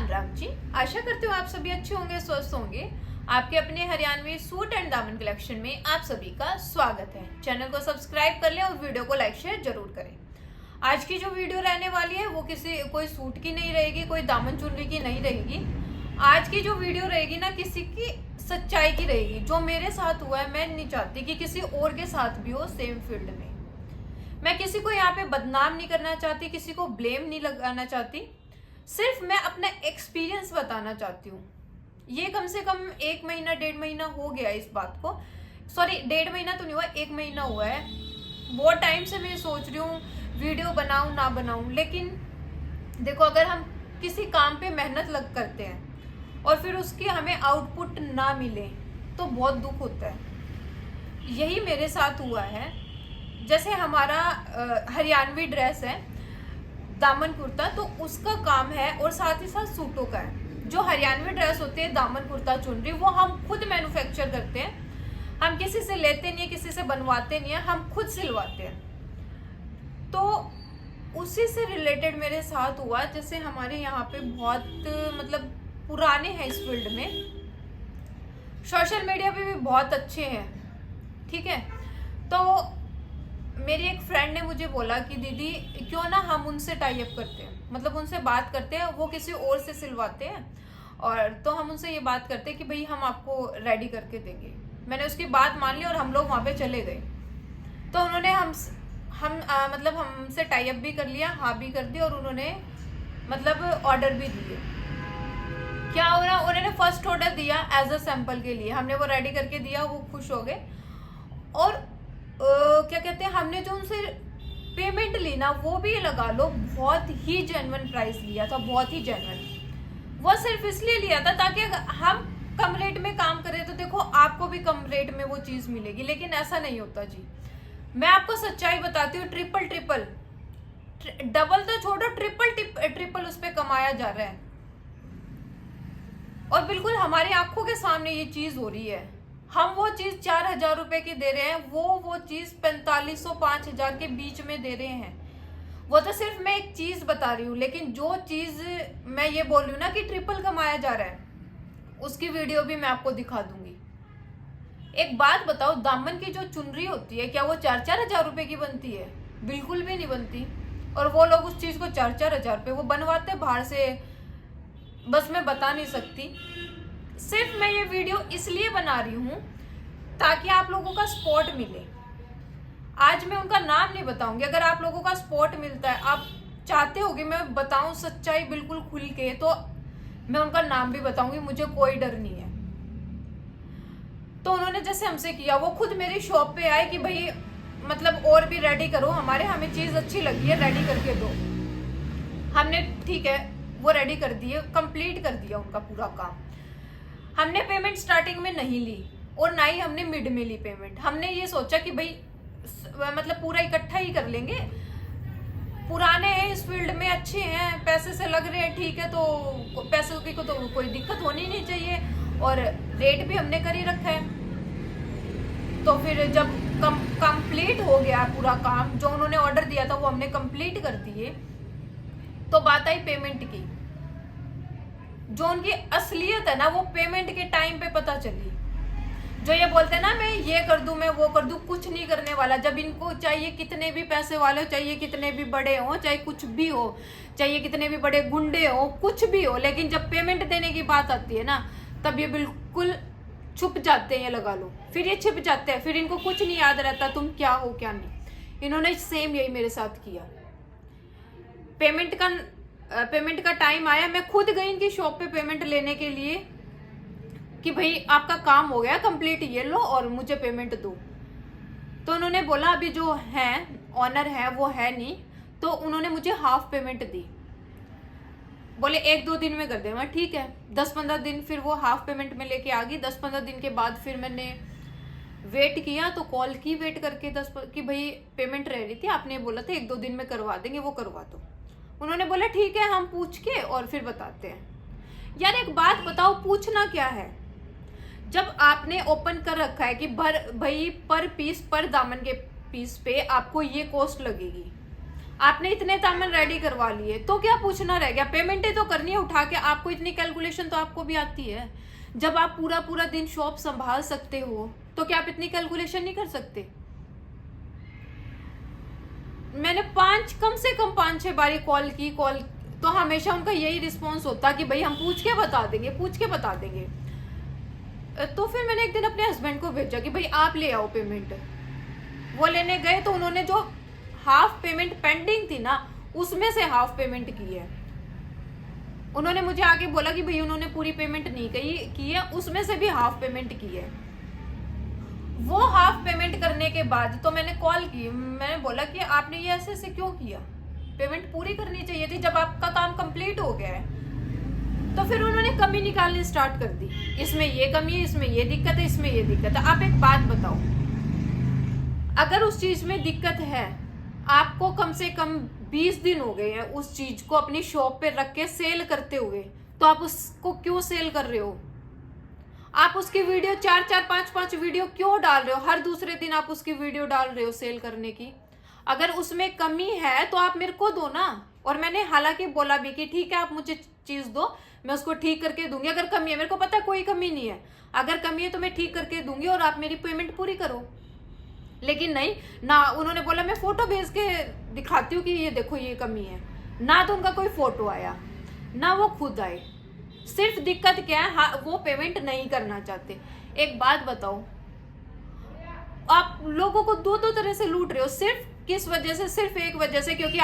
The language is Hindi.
राम राम जी। आशा करती हूँ आप सभी अच्छे होंगे, स्वस्थ होंगे। आपके अपने हरियाणवी सूट एंड दामन कलेक्शन में आप सभी का स्वागत है। चैनल को सब्सक्राइब कर लें और वीडियो को लाइक शेयर जरूर करें। आज की जो वीडियो रहने वाली है वो कोई सूट की नहीं रहेगी, कोई दामन चुनरी की नहीं रहेगी। आज की जो वीडियो रहेगी ना, किसी की सच्चाई की रहेगी। जो मेरे साथ हुआ है, मैं नहीं चाहती कि किसी और के साथ भी हो सेम फील्ड में। मैं किसी को यहाँ पे बदनाम नहीं करना चाहती, किसी को ब्लेम नहीं लगाना चाहती, सिर्फ मैं अपना एक्सपीरियंस बताना चाहती हूँ। ये कम से कम 1 महीना 1.5 महीना हो गया इस बात को। सॉरी, 1.5 महीना तो नहीं हुआ, 1 महीना हुआ है। बहुत टाइम से मैं सोच रही हूँ वीडियो बनाऊं ना बनाऊं, लेकिन देखो, अगर हम किसी काम पे मेहनत लग करते हैं और फिर उसकी हमें आउटपुट ना मिले तो बहुत दुख होता है। यही मेरे साथ हुआ है। जैसे हमारा हरियाणवी ड्रेस है, दामन कुर्ता, तो उसका काम है और साथ ही साथ सूटों का है। जो हरियाणवी ड्रेस होते हैं, दामन कुर्ता चुनरी, वो हम खुद मैन्युफैक्चर करते हैं। हम किसी से लेते नहीं है, किसी से बनवाते नहीं है, हम खुद सिलवाते हैं। तो उसी से रिलेटेड मेरे साथ हुआ। जैसे हमारे यहाँ पे बहुत मतलब पुराने हैं इस फील्ड में, सोशल मीडिया पे भी बहुत अच्छे हैं, ठीक है। तो मेरी एक फ्रेंड ने मुझे बोला कि दीदी क्यों ना हम उनसे टाई अप करते हैं, मतलब उनसे बात करते हैं, वो किसी और से सिलवाते हैं, और तो हम उनसे ये बात करते हैं कि भाई हम आपको रेडी करके देंगे। मैंने उसकी बात मान ली और हम लोग वहाँ पे चले गए। तो उन्होंने मतलब हमसे टाई अप भी कर लिया, हाँ भी कर दिया, और उन्होंने मतलब ऑर्डर भी दिए। क्या हो रहा, उन्होंने फर्स्ट ऑर्डर दिया एज अ सैंपल के लिए, हमने वो रेडी करके दिया, वो खुश हो गए। और क्या कहते हैं, हमने जो उनसे पेमेंट ली ना, वो भी लगा लो बहुत ही जेन्युइन प्राइस लिया था, बहुत ही जेन्युइन। वो सिर्फ इसलिए लिया था ताकि हम कम रेट में काम करें तो देखो आपको भी कम रेट में वो चीज मिलेगी, लेकिन ऐसा नहीं होता जी। मैं आपको सच्चाई बताती हूँ, ट्रिपल डबल तो छोड़ो, ट्रिपल उस पर कमाया जा रहा है। और बिल्कुल हमारी आंखों के सामने ये चीज हो रही है। हम वो चीज 4,000 रुपए की दे रहे हैं, वो चीज 4500 5,000 के बीच में दे रहे हैं। वो तो सिर्फ मैं एक चीज बता रही हूँ, लेकिन जो चीज मैं ये बोल रही हूँ ना कि ट्रिपल कमाया जा रहा है, उसकी वीडियो भी मैं आपको दिखा दूंगी। एक बात बताओ, दामन की जो चुनरी होती है, क्या वो 4,000 रुपए की बनती है? बिल्कुल भी नहीं बनती। और वो लोग उस चीज को 4,000 रुपए वो बनवाते बाहर से, बस मैं बता नहीं सकती। सिर्फ मैं ये वीडियो इसलिए बना रही हूँ ताकि आप लोगों का सपोर्ट मिले। आज मैं उनका नाम नहीं बताऊंगी। अगर आप लोगों का सपोर्ट मिलता है, आप चाहते हो कि मैं बताऊं सच्चाई बिल्कुल खुल के, तो मैं उनका नाम भी बताऊंगी, मुझे कोई डर नहीं है। तो उन्होंने जैसे हमसे किया, वो खुद मेरी शॉप पे आए कि भाई मतलब और भी रेडी करो, हमें चीज अच्छी लगी है, रेडी करके दो। हमने ठीक है वो रेडी कर दिए, कंप्लीट कर दिया उनका पूरा काम। हमने पेमेंट स्टार्टिंग में नहीं ली और ना ही हमने मिड में ली पेमेंट। हमने ये सोचा कि भाई मतलब पूरा इकट्ठा ही कर लेंगे, पुराने हैं इस फील्ड में, अच्छे हैं, पैसे से लग रहे हैं, ठीक है, तो पैसों की को तो कोई दिक्कत होनी नहीं चाहिए, और रेट भी हमने कर ही रखा है। तो फिर जब कंप्लीट हो गया पूरा काम, जो उन्होंने ऑर्डर दिया था वो हमने कंप्लीट कर दिए, तो बात आई पेमेंट की। जो उनकी असलियत है ना, वो पेमेंट के टाइम पे पता चली। जो ये बोलते हैं ना मैं ये कर दूं, मैं वो कर दूं, कुछ नहीं करने वाला। जब इनको चाहिए कितने भी पैसे वाले हो, चाहिए कितने भी बड़े हो, चाहे कुछ भी हो, चाहिए कितने भी बड़े गुंडे हो, कुछ भी हो, लेकिन जब पेमेंट देने की बात आती है ना, तब ये बिल्कुल छुप जाते हैं, ये लगा लो। फिर ये छिप जाते हैं, फिर इनको कुछ नहीं याद रहता तुम क्या हो क्या नहीं। इन्होंने सेम यही मेरे साथ किया। पेमेंट का टाइम आया, मैं खुद गई इनकी शॉप पे पेमेंट लेने के लिए कि भाई आपका काम हो गया कंप्लीट, ये लो और मुझे पेमेंट दो। तो उन्होंने बोला अभी जो है ऑनर है वो है नहीं, तो उन्होंने मुझे हाफ पेमेंट दी। बोले 1-2 दिन में कर देंगे, ठीक है। 10-15 दिन फिर वो हाफ पेमेंट में लेके आ गई। 10-15 दिन के बाद फिर मैंने वेट किया, तो कॉल की वेट करके कि भाई पेमेंट रह रही थी, आपने बोला था 1-2 दिन में करवा देंगे, वो करवा दो। उन्होंने बोला ठीक है, हम पूछ के और फिर बताते हैं। यार एक बात बताओ, पूछना क्या है? जब आपने ओपन कर रखा है कि भाई पर पीस, पर दामन के पीस पे आपको ये कॉस्ट लगेगी, आपने इतने दामन रेडी करवा लिए तो क्या पूछना रह गया? पेमेंटें तो करनी है उठा के, आपको इतनी कैलकुलेशन तो आपको भी आती है। जब आप पूरा पूरा दिन शॉप संभाल सकते हो तो क्या आप इतनी कैलकुलेशन नहीं कर सकते? मैंने कम से कम 5-6 बारी कॉल तो हमेशा उनका यही रिस्पॉन्स होता कि भाई हम पूछ के बता देंगे। तो फिर मैंने एक दिन अपने हस्बैंड को भेजा कि भाई आप ले आओ पेमेंट। वो लेने गए तो उन्होंने जो हाफ पेमेंट पेंडिंग थी ना, उसमें से हाफ पेमेंट की है। उन्होंने मुझे आगे बोला कि भाई उन्होंने पूरी पेमेंट नहीं की है, उसमें से भी हाफ पेमेंट की है। वो हाफ पेमेंट करने के बाद तो मैंने कॉल की, मैंने बोला कि आपने ये ऐसे क्यों किया? पेमेंट पूरी करनी चाहिए थी जब आपका काम कंप्लीट हो गया है। तो फिर उन्होंने कमी निकालनी स्टार्ट कर दी, इसमें ये कमी है, इसमें ये दिक्कत है, इसमें ये दिक्कत है। आप एक बात बताओ, अगर उस चीज में दिक्कत है, आपको कम से कम 20 दिन हो गए हैं उस चीज को अपनी शॉप पे रख के सेल करते हुए, तो आप उसको क्यों सेल कर रहे हो? आप उसकी वीडियो 4-4, 5-5 वीडियो क्यों डाल रहे हो? हर दूसरे दिन आप उसकी वीडियो डाल रहे हो सेल करने की। अगर उसमें कमी है तो आप मेरे को दो ना। और मैंने हालांकि बोला भी कि ठीक है आप मुझे चीज दो, मैं उसको ठीक करके दूंगी। अगर कमी है, मेरे को पता है कोई कमी नहीं है, अगर कमी है तो मैं ठीक करके दूंगी और आप मेरी पेमेंट पूरी करो। लेकिन नहीं ना, उन्होंने बोला मैं फोटो भेज के दिखाती हूँ कि ये देखो ये कमी है। ना तो उनका कोई फोटो आया, ना वो खुद आए। सिर्फ दिक्कत क्या है, हाँ, वो पेमेंट नहीं करना चाहते। एक बात बताओ, आप लोगों को दो तरह से लूट रहे हो। सिर्फ किस वजह से? सिर्फ एक वजह से, क्योंकि